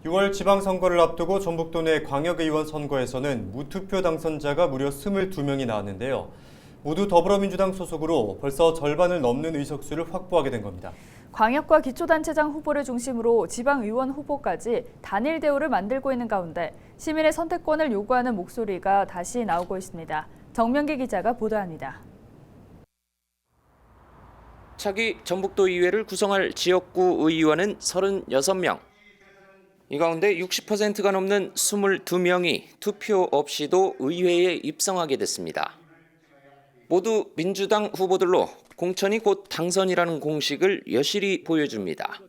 6월 지방선거를 앞두고 전북도 내 광역의원 선거에서는 무투표 당선자가 무려 22명이 나왔는데요. 모두 더불어민주당 소속으로 벌써 절반을 넘는 의석수를 확보하게 된 겁니다. 광역과 기초단체장 후보를 중심으로 지방의원 후보까지 단일 대우를 만들고 있는 가운데 시민의 선택권을 요구하는 목소리가 다시 나오고 있습니다. 정명기 기자가 보도합니다. 차기 전북도 의회를 구성할 지역구 의원은 36명. 이 가운데 60%가 넘는 22명이 투표 없이도 의회에 입성하게 됐습니다. 모두 민주당 후보들로 공천이 곧 당선이라는 공식을 여실히 보여줍니다.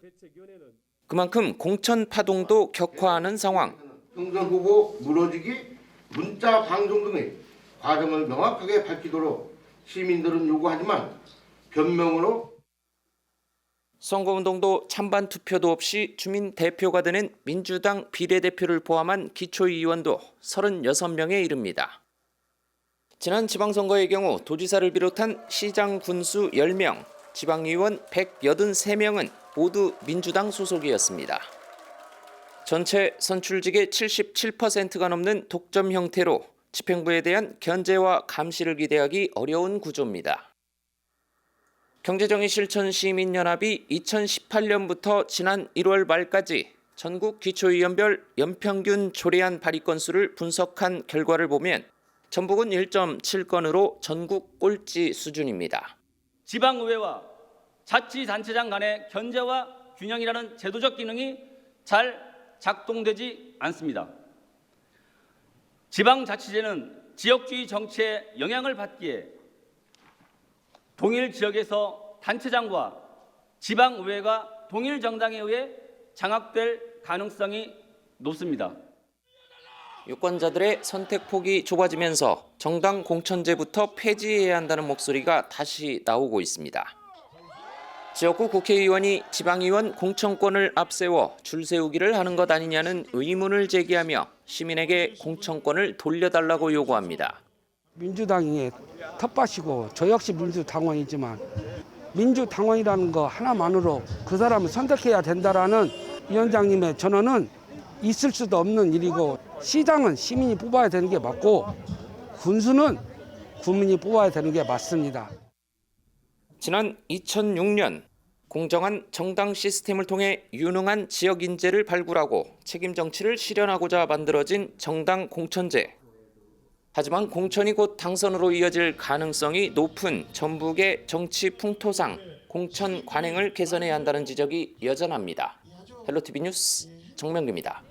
그만큼 공천 파동도 격화하는 상황. 경선 후보 무너지기, 문자 방송 등의 과정을 명확하게 밝히도록 시민들은 요구하지만 변명으로 선거운동도 찬반 투표도 없이 주민 대표가 되는 민주당 비례대표를 포함한 기초의원도 36명에 이릅니다. 지난 지방선거의 경우 도지사를 비롯한 시장 군수 10명, 지방의원 183명은 모두 민주당 소속이었습니다. 전체 선출직의 77%가 넘는 독점 형태로 집행부에 대한 견제와 감시를 기대하기 어려운 구조입니다. 경제정의실천시민연합이 2018년부터 지난 1월 말까지 전국 기초의원별 연평균 조례안 발의 건수를 분석한 결과를 보면 전북은 1.7건으로 전국 꼴찌 수준입니다. 지방의회와 자치단체장 간의 견제와 균형이라는 제도적 기능이 잘 작동되지 않습니다. 지방자치제는 지역주의 정치에 영향을 받기에 동일 지역에서 단체장과 지방의회가 동일 정당에 의해 장악될 가능성이 높습니다. 유권자들의 선택폭이 좁아지면서 정당 공천제부터 폐지해야 한다는 목소리가 다시 나오고 있습니다. 지역구 국회의원이 지방의원 공천권을 앞세워 줄 세우기를 하는 것 아니냐는 의문을 제기하며 시민에게 공천권을 돌려달라고 요구합니다. 민주당이 텃밭이고 저 역시 민주당원이지만 민주당원이라는 거 하나만으로 그 사람을 선택해야 된다라는 위원장님의 전언은 있을 수도 없는 일이고 시장은 시민이 뽑아야 되는 게 맞고 군수는 국민이 뽑아야 되는 게 맞습니다. 지난 2006년 공정한 정당 시스템을 통해 유능한 지역 인재를 발굴하고 책임 정치를 실현하고자 만들어진 정당 공천제. 하지만 공천이 곧 당선으로 이어질 가능성이 높은 전북의 정치 풍토상 공천 관행을 개선해야 한다는 지적이 여전합니다. 헬로티비 뉴스 정명기입니다.